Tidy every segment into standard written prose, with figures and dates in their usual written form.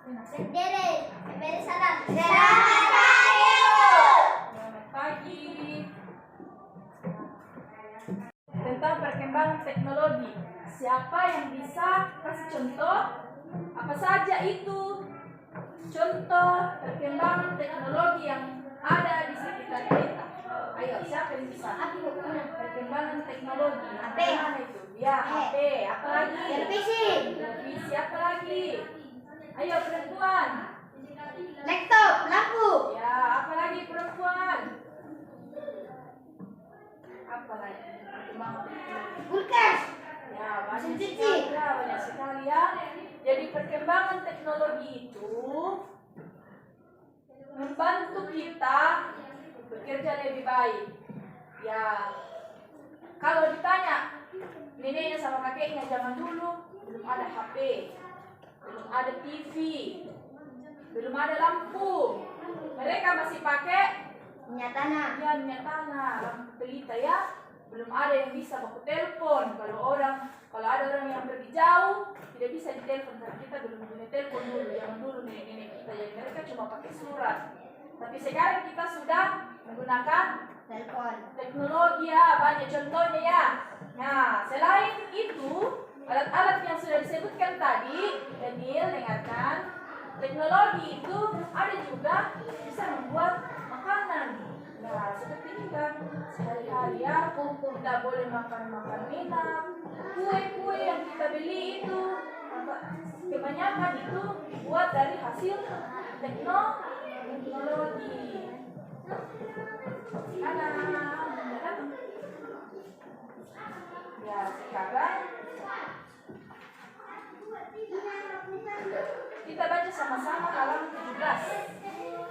Berdiri, berdiri salam. Selamat pagi, Bu. Selamat pagi. Tentang perkembangan teknologi. Siapa yang bisa kasih contoh? Apa saja itu contoh perkembangan teknologi yang ada di sekitar kita? Ayo, siapa yang bisa? Perkembangan teknologi. HP. Mana itu? Ya, HP. Apa lagi? Televisi, Televisi. Apa lagi? Ayo, perempuan. laptop, lampu, Ya, apa lagi perempuan? Apa lagi? Perkembangan teknologi. kulkas, Ya, banyak mesin cuci. sekali ya, banyak sekali ya. Jadi perkembangan teknologi itu membantu kita bekerja lebih baik. Ya, kalau ditanya neneknya sama kakeknya zaman dulu belum ada HP, belum ada TV, belum ada lampu. Mereka masih pakai minyak tanah, minyak tanah, lampu pelita ya. Belum ada yang bisa baku telepon. Kalau ada orang yang pergi jauh tidak bisa ditelepon karena kita belum punya telepon dulu. Yang dulu nenek-nenek kita yang mereka cuma pakai surat. Tapi sekarang kita sudah menggunakan telepon, teknologi ya, banyak contohnya ya. Nah, selain itu alat-alat yang sudah disebutkan tadi, Daniel dengarkan. Teknologi itu ada juga bisa membuat makanan. Nah, seperti ini kan sehari-hari ya, kita boleh makan enak. Kue-kue yang kita beli itu kebanyakan itu dibuat dari hasil teknologi. Ya, sekarang kita baca sama-sama halaman 17.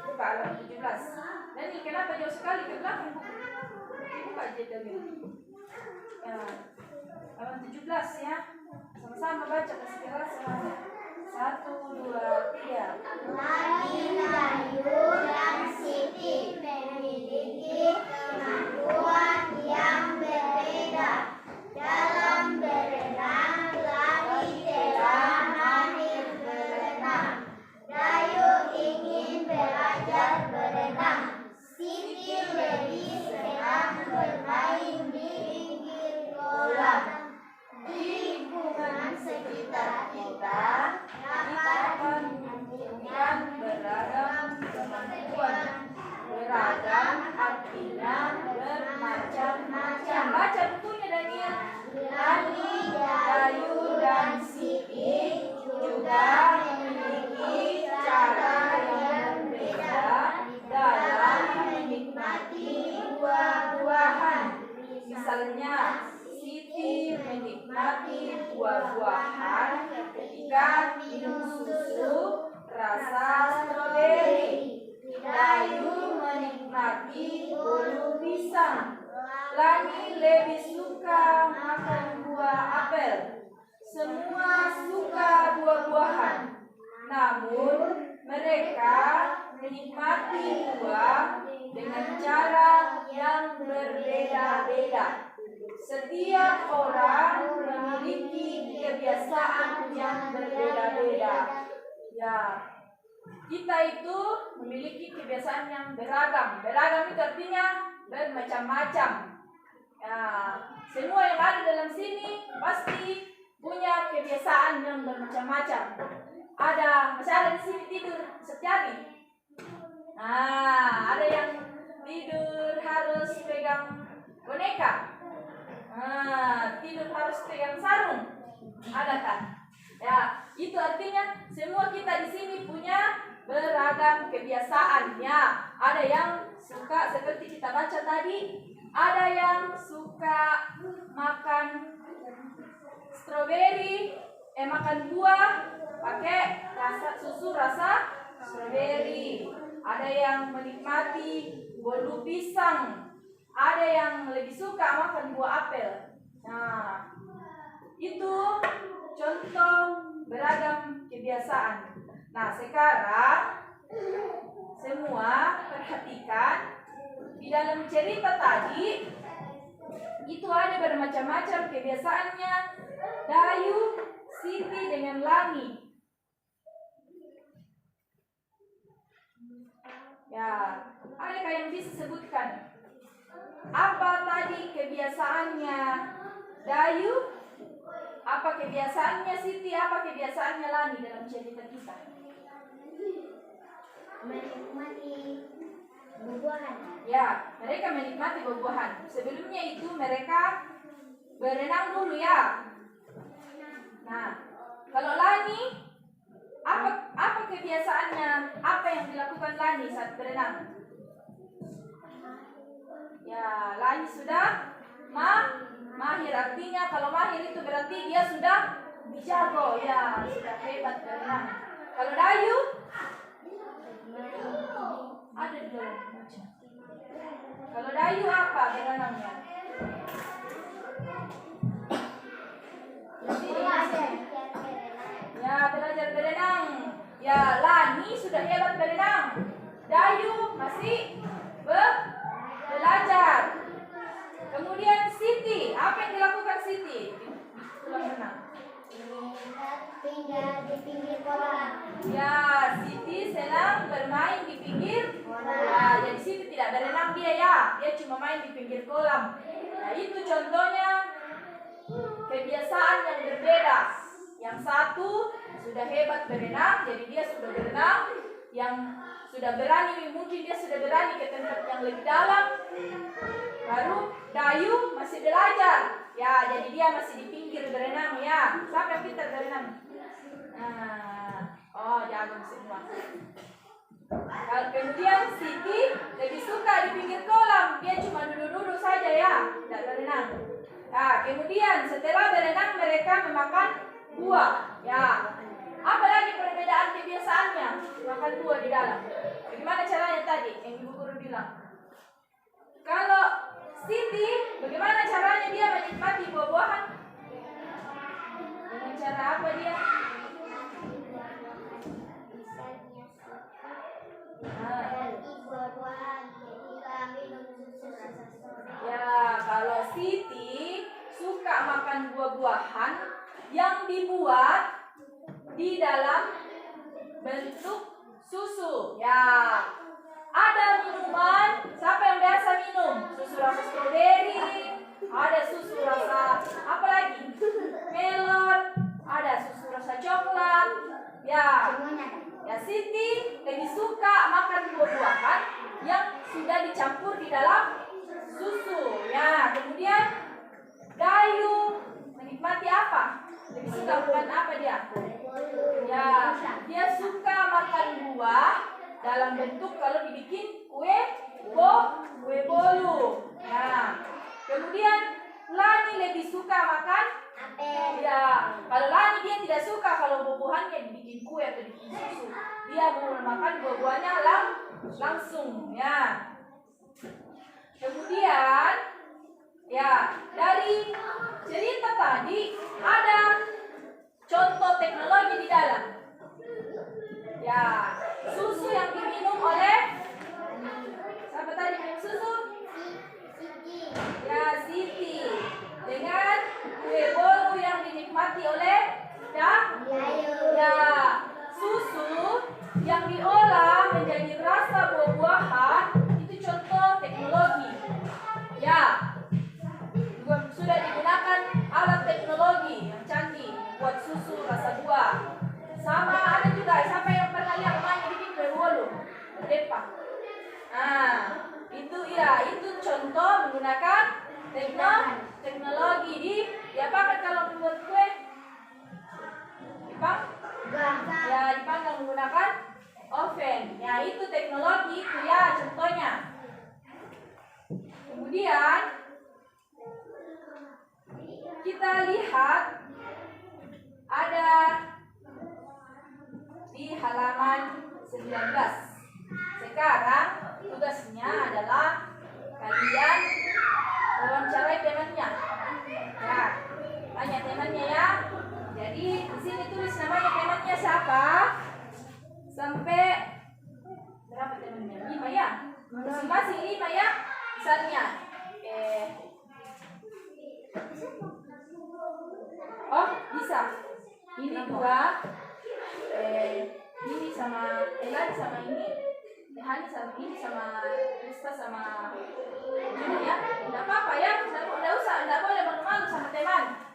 Buka halaman 17. Dan ini kenapa jauh sekali ke belakang? Buka aja tadi. Ya, halaman 17 ya. Sama-sama baca kasih keras semuanya. 1, 2, 3. Lagi Layu dan Siti memiliki kemampuan yang berbeda dalam berenang. Lagi telah mahir berenang. Layu ingin belajar berenang. Siti lebih senang bermain di pinggir kolam. Di lingkungan sekitar kita dapat menemukan beragam kemampuan. Beragam artinya bermacam-macam. Baca bukunya Daniel. Lani, Layu, dan Siti juga memiliki cara yang berbeda dalam menikmati buah-buahan. Misalnya, Siti menikmati buah-buahan ketika minum susu rasa stroberi. Layu menikmati bolu pisang. Lani lebih suka makan buah apel. Semua suka buah-buahan. Namun mereka menikmati buah dengan cara yang berbeda-beda. Setiap orang memiliki kebiasaan yang berbeda-beda. Ya, kita itu memiliki kebiasaan yang beragam. Beragam itu artinya bermacam-macam. Ya, semua yang ada dalam sini pasti punya kebiasaan yang bermacam-macam. Masih ada di sini tidur setiap hari. Nah, ada yang tidur harus pegang boneka. Tidur harus pegang sarung. Ada kan? Ya, itu artinya semua kita di sini punya beragam kebiasaannya. Ada yang suka seperti kita baca tadi, ada yang suka makan stroberi, makan buah pakai susu rasa stroberi. Ada yang menikmati bolu pisang. Ada yang lebih suka makan buah apel. Nah, itu contoh beragam kebiasaan. Nah, sekarang semua perhatikan di dalam cerita tadi itu ada bermacam-macam kebiasaannya Dayu, Siti dengan Lani. mereka yang bisa sebutkan? Apa tadi kebiasaannya Dayu? Apa kebiasaannya Siti? Apa kebiasaannya Lani dalam cerita kita? Menikmati buah-buahan. Ya, mereka menikmati buah-buahan. Sebelumnya itu mereka berenang dulu ya. Nah, kalau Lani, apa kebiasaannya? Apa yang dilakukan Lani saat berenang? Ya, Lani sudah mahir. Artinya kalau mahir itu berarti dia sudah jago, ya, sudah hebat berenang. Kalau Dayu, ada di dalam baca. Kalau Dayu apa berenangnya? Ya, belajar berenang. Ya, Lani sudah hebat berenang. Dayu masih belajar. Kemudian Siti, apa yang dilakukan Siti di kolam renang? Tinggal di pinggir kolam. Ya, Siti senang bermain di pinggir kolam. Ya, jadi Siti tidak berenang dia ya, dia cuma main di pinggir kolam. Nah, itu contohnya kebiasaan yang berbeda. Yang satu sudah hebat berenang, jadi dia sudah berenang. Yang sudah berani, mungkin dia sudah berani ke tempat yang lebih dalam. Baru Dayu masih belajar, ya, jadi dia masih di pinggir berenang ya. Siapa yang pintar berenang? Jago semua. Kemudian Siti lebih suka di pinggir kolam, dia cuma duduk-duduk saja ya, tidak berenang. Nah, kemudian setelah berenang mereka memakan buah, ya. Apa lagi perbedaan kebiasaannya? Makan buah di dalam. Bagaimana caranya tadi yang Ibu Guru bilang? Kalau Siti, bagaimana caranya dia menikmati buah-buahan? Dengan cara apa dia? Ya, kalau Siti suka makan buah-buahan yang dibuat di dalam bentuk susu. Ya, ada minuman. Siapa yang biasa minum? Susu rasa stroberi, ada susu rasa apa lagi? Melon, ada susu rasa coklat. Ya, Siti lebih suka makan buah-buahan yang sudah dicampur di dalam susu. Ya, kemudian Dayu menikmati apa? Lebih suka makan apa dia? Ya, dia suka makan buah dalam bentuk kalau dibikin kue bolu. Nah, kemudian Lani lebih suka makan apel. Ya, kalau Lani dia tidak suka kalau buah-buahannya dibikin kue atau dibikin susu. Dia mau makan buah-buahnya langsung, ya. Kemudian, ya, dari cerita tadi ada contoh teknologi di dalam. Ya, susu yang diminum oleh siapa tadi minum susu? Ya, Siti. Dengan kue bolu yang dinikmati oleh Dayu. Ya, susu yang diolah menjadi rasa buah-buahan itu contoh teknologi. Ya, sudah digunakan alat teknologi yang canggih buat susu rasa buah. Sama ada juga, siapa yang pernah lihat mamanya bikin kue bolu? Depa. Nah, itu ya, itu contoh menggunakan teknologi diapakan kalau membuat kue? Dipanggang menggunakan oven. Ya, itu teknologi itu ya contohnya. Kemudian kita lihat ada di halaman 19. Sekarang tugasnya adalah kalian wawancarai temannya. Ya, tanya temannya ya. Jadi di sini tulis namanya temannya siapa? Sampai berapa temannya? 5 ya? Masing-masing 5 ya? Misalnya bisa. Ini 2. Ini sama Elan sama ini. Hani sama ini sama Krista sama Juna ya. Tidak apa-apa ya. Tidak usah, tidak boleh malu-malu sama teman.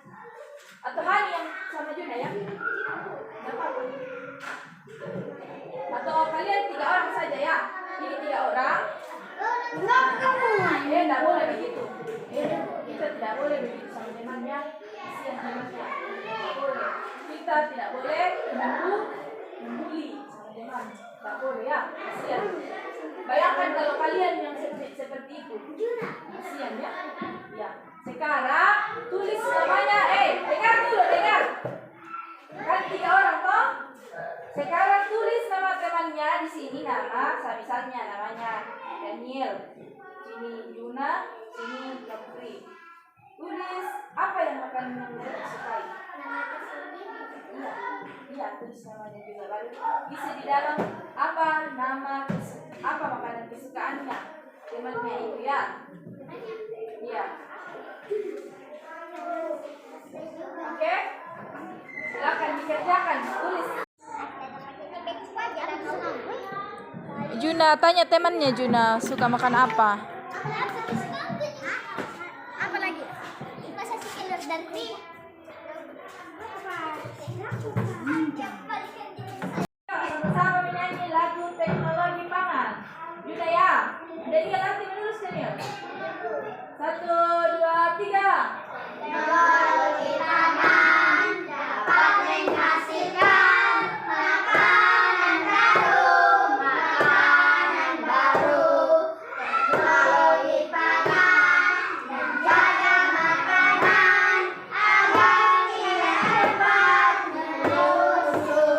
Atau Hani yang sama Juna ya. Tidak apa-apa. Atau kalian 3 orang saja ya. Ini 3 orang. Tidak boleh begitu. Kita tidak boleh begitu sama temannya. Kasihan temannya. Tidak boleh. Kita tidak boleh membuli sama teman. Tidak boleh ya. Kasihan. Bayangkan kalau kalian yang seperti itu. Kasihan ya. Ya. Sekarang tulis namanya. Dengar dulu, dengar. Kan 3 orang toh. Sekarang tulis nama temannya di sini nama, misalnya namanya Daniel, sini Juna, sini Nopri. Tulis apa yang akan disukai. Iya, tulis namanya juga baru. Isi di dalam apa nama apa makanan kesukaannya temannya itu ya. Iya. Oke. Silakan dikerjakan, tulis. Juna, tanya temannya Juna suka makan apa? Apa lagi? Masa si killer dari Sama-sama menyanyi lagu teknologi pangan. Juna ya. Daniel nanti menulis Daniel. 1, 2, 3. teknologi pangan dapat menghasilkan makanan baru. Teknologi pangan menjaga makanan agar tidak cepat membusuk.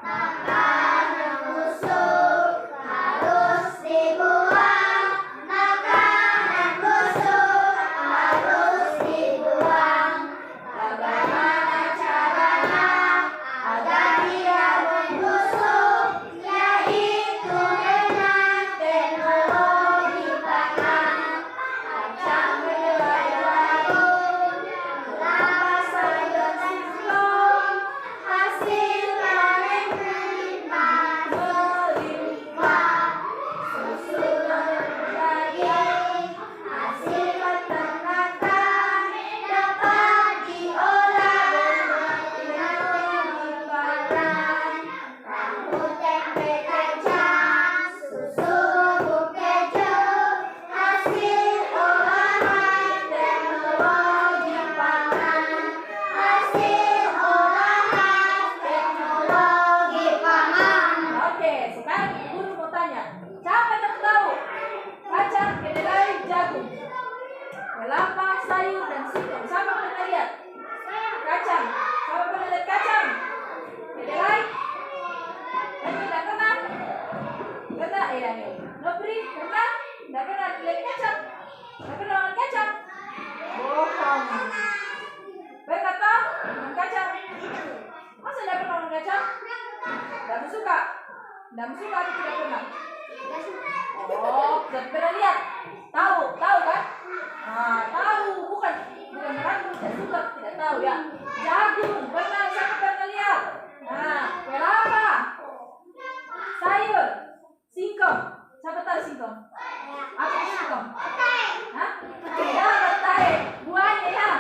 Makanan busuk harus dibuang. Makanan busuk harus dibuang. Bagaimana caranya agar tidak membusuk? Yaitu dengan teknologi pangan. Kacang kedelai jagung, kelapa sayur singkong, hasil panen melimpah. Susu daging, hasil peternakan dapat diolah dengan teknologi pangan. Rambut tempe kacang, susu bubuk keju, hasil olahan teknologi pangan. Hasil olahan teknologi pangan. Oke, sekarang guru mau tanya. Siapa yang tahu kacang, kedelai, jagung, kelapa, sayur, dan singkong? Siapa pernah lihat? Kacang. Siapa pernah lihat kacang? Kedelai? Daniel tidak pernah? Pernah? Daniel. Nopri pernah? Tidak pernah lihat kacang? Tidak pernah makan kacang? Bohong. Pernah tahu makan kacang? Masa tidak pernah makan kacang? Tidak suka? Tidak suka atau tidak pernah? Oh, tidak pernah lihat? Tahu kan? Nah, tahu bukan ragu, tidak suka, tidak tahu ya. Jagung, pernah siapa pernah lihat? Nah, kelapa, sayur, singkong. Siapa tahu singkong? Apa singkong? Hah? Tidak, petai. Buahnya ya.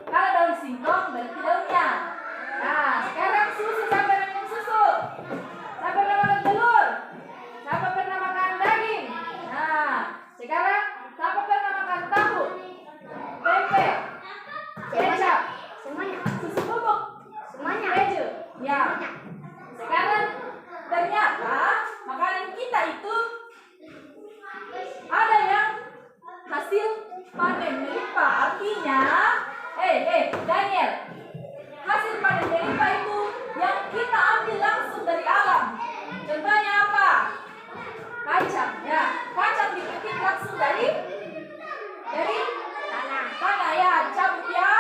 Kalau daun singkong berarti daunnya. Nah, sekarang susu. Siapa yang minum susu? Siapa pernah makan telur? Siapa pernah makan daging? Nah, sekarang siapa pernah makan tahu? Tempe, kecap, Semuanya. susu bubuk, Semuanya. keju. Ya. Sekarang ternyata makanan kita itu ada yang hasil panen melimpah. Artinya, Daniel, hasil panen melimpah itu yang kita ambil langsung dari alam. Contohnya apa? Kacang. Ya, kacang dipetik langsung dari tanah ya, cabut ya.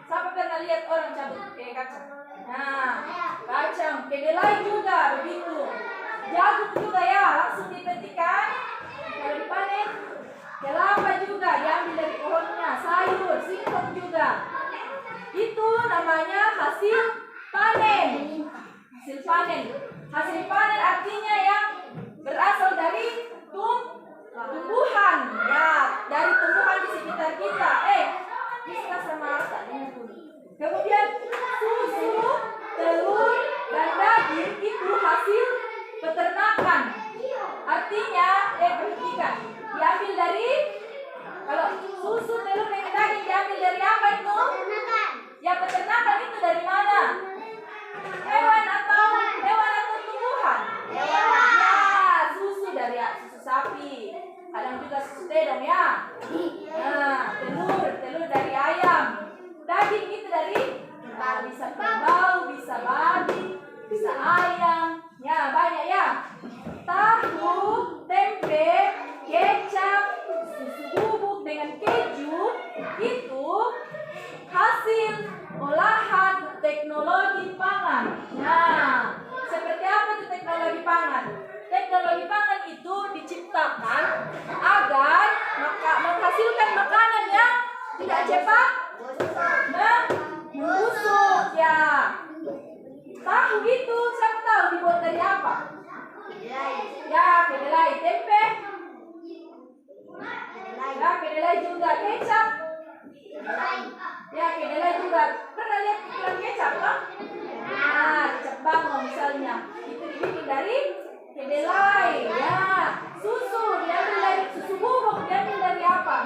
Siapa pernah lihat orang cabut kacang? Nah, kacang, kedelai juga begitu. Jagung juga ya, langsung dipetikkan. Kalau dipanen, kelapa juga diambil dari pohonnya, sayur, singkong juga. Itu namanya hasil panen. Hasil panen. Hasil panen artinya yang cepat membusuk ya. Tahu itu, siapa tahu dibuat dari apa? Ya, kedelai tempe. Ya, kedelai juga kecap. Ya, kedelai juga. Pernah lihat iklan kecap kan? Nah, kecap bangau misalnya. Itu dibikin dari kedelai. Ya, susu diambil dari susu bubuk. Diambil dari apa?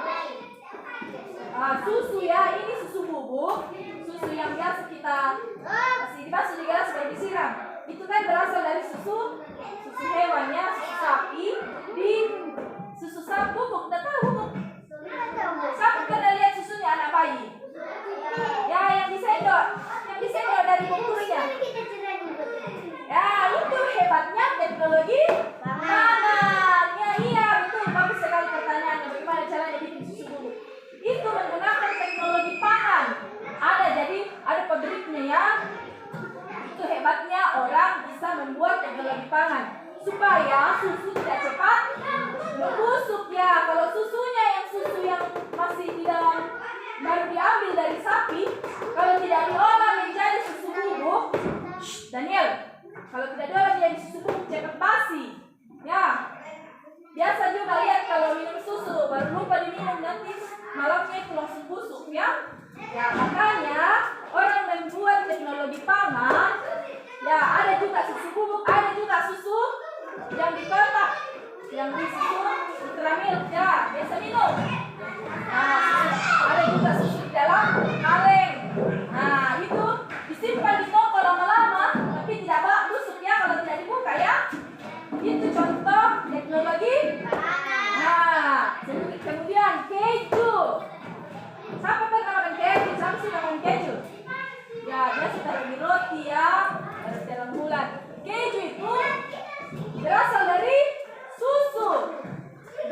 Susu ya, ini susu bubuk. Susu yang biasa kita kasih dibasuh di gelas supaya disiram. Itu kan berasal dari susu hewannya, susu sapi, di susu sapi bubuk. Tidak tahu bubuk. Siapa pernah lihat susunya anak bayi? Ya, yang disendok dari bungkusnya. Ya, itu hebatnya teknologi pangan. Ya, iya betul, bagus sekali pertanyaannya. Bagaimana caranya bikin susu bubuk? Itu menggunakan teknologi pangan. Ada pabriknya ya. Itu hebatnya orang bisa membuat teknologi pangan supaya susu tidak cepat membusuk ya. Kalau susunya yang susu yang masih di dalam baru diambil dari sapi, kalau tidak diolah menjadi susu bubuk, Daniel, kalau tidak diolah menjadi susu bubuk cepat basi. Ya, biasa juga lihat kalau minum susu baru lupa diminum nanti malamnya itu langsung busuk ya. Ya, makanya orang membuat teknologi pangan. Ya, ada juga susu bubuk, ada juga susu yang di kotak, yang di susu ultramilk ya, biasa minum. Nah, ada juga susu di dalam kaleng. Nah, itu disimpan di toko lama-lama, tapi tidak busuk ya kalau tidak dibuka ya. Itu contoh teknologi. Nah, kemudian keju. Siapa pernah makan keju? Siapa sih makan keju? Ya, biasa taruh di roti ya, taruh dalam bulan. Keju itu berasal dari susu.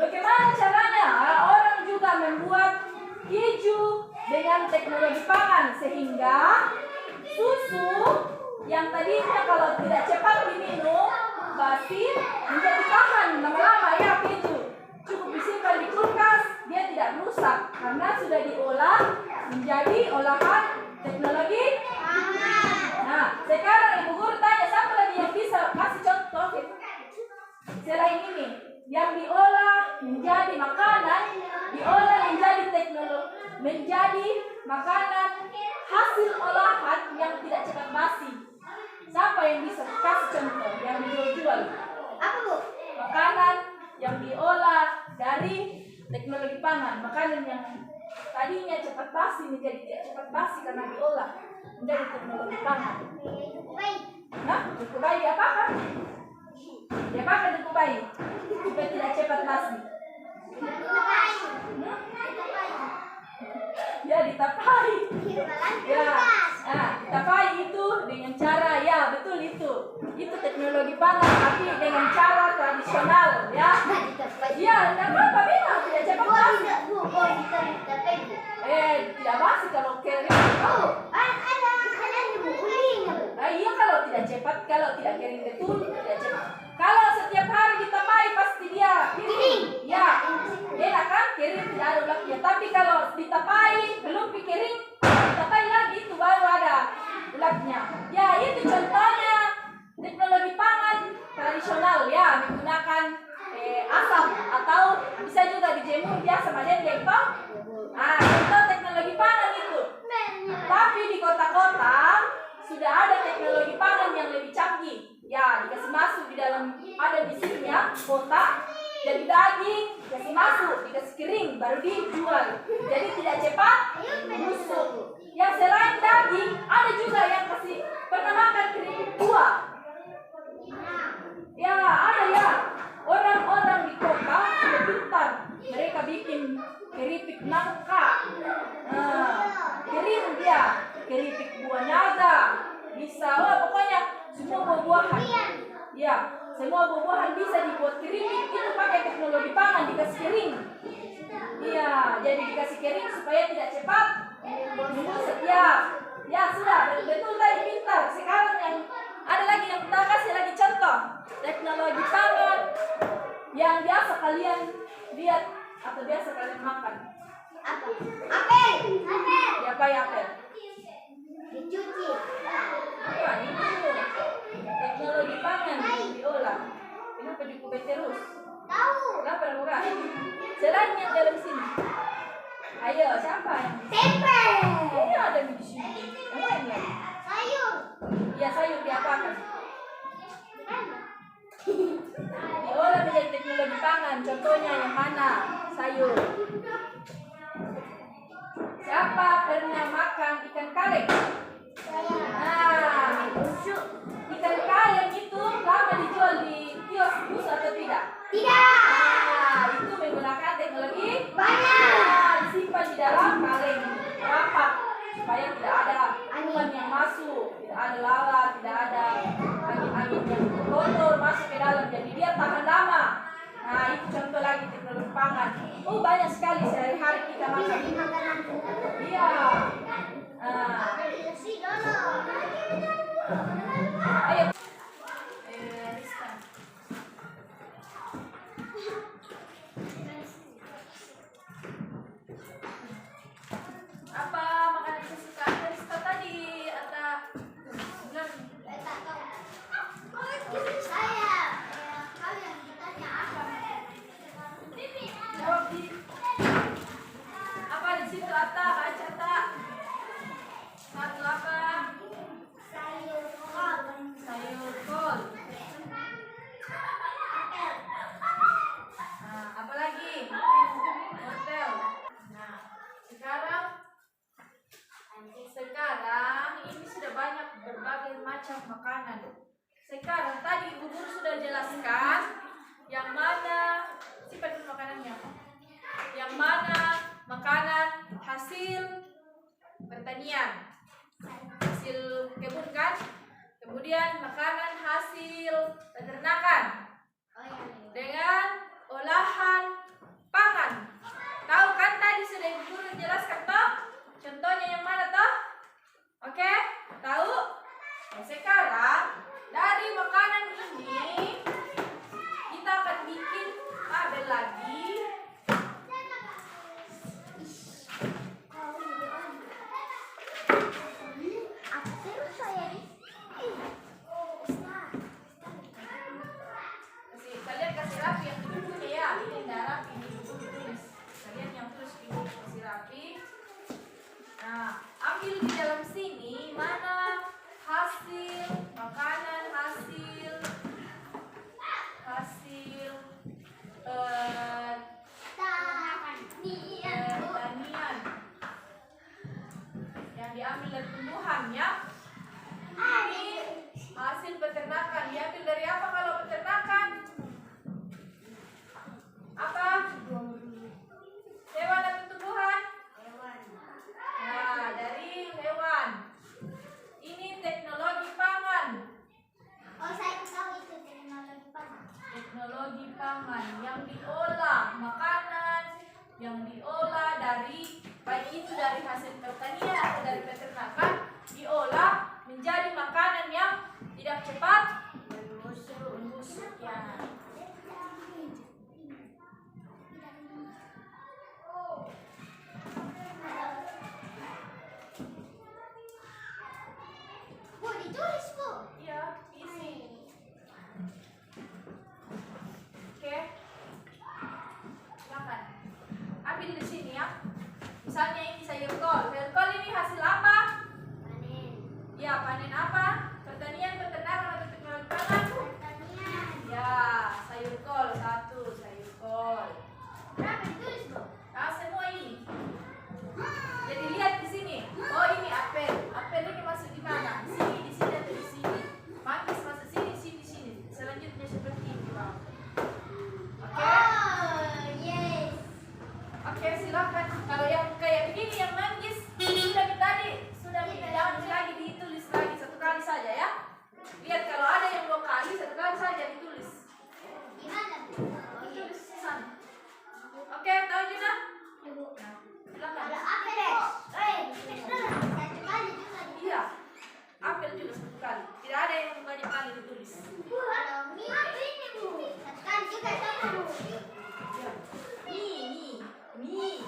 Bagaimana caranya? Orang juga membuat keju dengan teknologi pangan sehingga susu yang tadinya kalau tidak cepat diminum basi menjadi tahan lama-lama ya keju. Cukup disimpan di kulkas, dia tidak rusak karena sudah diolah menjadi olahan teknologi. Nah, sekarang Ibu Guru tanya siapa lagi yang bisa kasih contoh selain ini yang diolah menjadi makanan, diolah menjadi teknologi, menjadi makanan hasil olahan yang tidak cepat basi. Siapa yang bisa kasih contoh yang dijual? Apa Bu? Makanan yang diolah dari teknologi pangan, makanan yang tadinya cepat basi menjadi tidak cepat basi karena diolah menjadi teknologi pangan. Nah, duku bayi apakah? Diapakan duku bayi supaya tidak cepat basi? Ya, ditapai. Ya, ditapai itu dengan cara ya betul itu teknologi pangan tapi dengan cara tradisional ya. Ya, tidak apa-apa memang tidak cepat basi. Tidak basi kalau kering. Iya kalau tidak cepat, kalau tidak kering betul tidak cepat. Kalau setiap hari ditapai pasti dia kering. Ya, enak kan kering tidak ada ulapnya. Tapi kalau ditapai belum kering, ditapai lagi itu baru ada ulapnya. Ya, itu contohnya teknologi pangan tradisional ya, menggunakan asam atau bisa juga dijemur biasa madendeng toh. Contoh teknologi pangan itu. Tapi di kota-kota sudah ada teknologi pangan yang lebih canggih. Ya, dikasih masuk di dalam ada mesinnya kotak, jadi daging dikasih masuk, dikasih kering baru dijual. Jadi tidak cepat busuk. Ya, selain daging ada juga yang kasih pernah makan keripik buah. Ya, ada ya. Orang-orang di kota sudah pintar. Mereka bikin keripik nangka. Kering dia, keripik buah naga. Bisa, pokoknya semua buah-buahan. Ya, semua buah-buahan bisa dibuat keripik. Itu pakai teknologi pangan dikasih kering. Iya, jadi dikasih kering supaya tidak cepat membusuk. Ya sudah, betul tadi pintar. Sekarang yang ada lagi yang kita kasih lagi contoh teknologi pangan yang biasa kalian lihat atau biasa kalian makan. Apa? Apel. Apel. Diapain apel? Dicuci. Bukan itu. Teknologi pangan yang diolah. Kenapa dikubur terus? Tahu. Kenapa bukan? Selain yang dalam sini. Ayo, siapa yang Tempe. ini ada di sini? Yang lain ya? Sayur. Ya sayur diapakan? Diolah menjadi teknologi pangan. Contohnya yang mana? Sayur. Siapa pernah makan ikan kaleng? Nah, ikan kaleng itu lama dijual di kios bus atau tidak? Tidak. Nah, itu menggunakan teknologi Banyak. disimpan di dalam kaleng rapat supaya tidak ada kuman yang masuk, tidak ada lalat, tidak ada angin-angin yang kotor masuk ke dalam, jadi dia tahan lama. Nah, itu contoh lagi teknologi pangan. Oh, banyak sekali sehari-hari kita Bisa makan. dimakan. Iya. Nah, Si dulu. ayo. Rizka. Apa makanan kesukaan Rizka tadi? Atau belum? Saya. Kalian ditanya apa? Jawab di. Apa di situ Atta? Baca Atta. Satu apa? Sayur kol. Sayur kol. Nah, apa lagi? Wortel. Nah, sekarang ini sudah banyak berbagai macam makanan. Sekarang tadi Ibu Guru sudah jelaskan yang mana sifat dulu makanannya. Yang mana makanan hasil pertanian, hasil kebun kan? Kemudian makanan hasil peternakan Oh iya. dengan olahan pangan. Tahu kan tadi sudah Ibu Guru jelaskan toh? Contohnya yang mana toh? Oke, tahu? Nah, sekarang dari makanan ini kita akan bikin tabel lagi. Aku terus saya. Kalian kasih rapi yang bukunya ya. Ini enggak rapi, ini buku ditulis. Kalian yang tulis di buku kasih rapi. Nah, ambil di dalam sini mana hasil makanan hasil pertanian yang diambil dari tumbuhan ya. Ini hasil peternakan diambil dari apa kalau peternakan? Apa? Hewan atau tumbuhan? Nah, dari hewan. Ini teknologi pangan. Oh, saya tahu itu teknologi pangan. Teknologi pangan yang diolah makanan yang diolah dari baik itu dari hasil pertanian atau dari peternakan diolah menjadi makanan yang tidak cepat membusuk ya. Bu, ditulis, Bu. Iya, isi. Oke. Silakan. Ambil di sini ya. Misalnya ini sayur kol. Sayur kol ini hasil apa? Panen. Ya, panen apa? Pertanian, peternakan atau teknologi pangan? Pertanian. Ya, sayur kol satu, sayur kol. Berapa ditulis, Bu? Nah, semua ini. Jadi lihat di sini. Oh, ini apel. Apel ini masuk di mana? Di sini atau di sini? Manggis masuk sini, sini. Selanjutnya seperti ini, Bang. Oke. Oh, yes. Oke, silakan. Kalau yang kayak begini yang manggis sudah jangan lagi ditulis lagi satu kali saja ya. Lihat kalau ada yang 2 kali satu kali saja ditulis. Gimana, Bu? Oh, yes. Tulis di sana. Oke, tahu juga? Bu. Silakan. Kalau apel, Bu. Satu kali juga ditulis. Iya. Apel juga satu kali. Tidak ada yang banyak kali ditulis. Bu, kalau ini, Bu. Satu kali juga sama, Bu. Iya. Nih.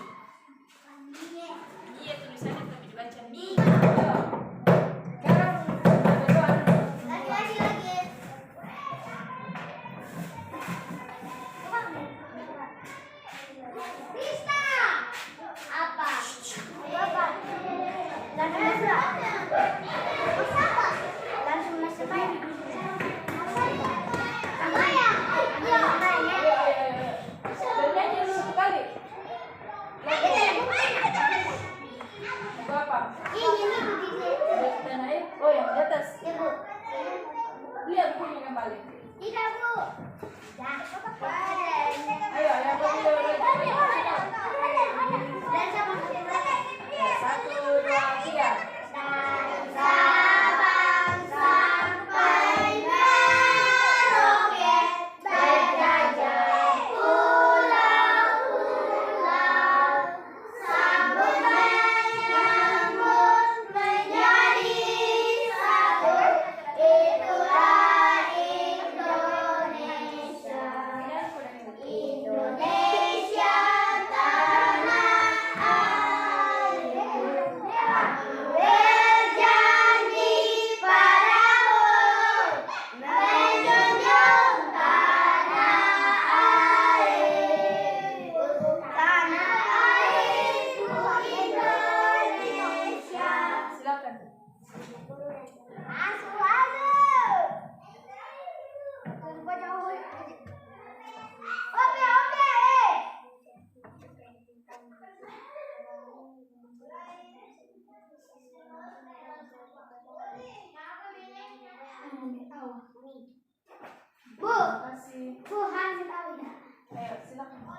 Lihat bukunya kembali. Tidak, Bu. Dah. Ayo, yang berdua. Dan sama Satu, dua, tiga. dan Sabang sampai Merauke berjajah pulau-pulau sambut menyambut menjadi satu itulah Indonesia. Indonesia tanah air berjanji padamu menjunjung tanah airku Indonesia. Silakan. Asu. Oke. Bu, Kasih. Bu, Hans tahu ya? Ayo, silakan.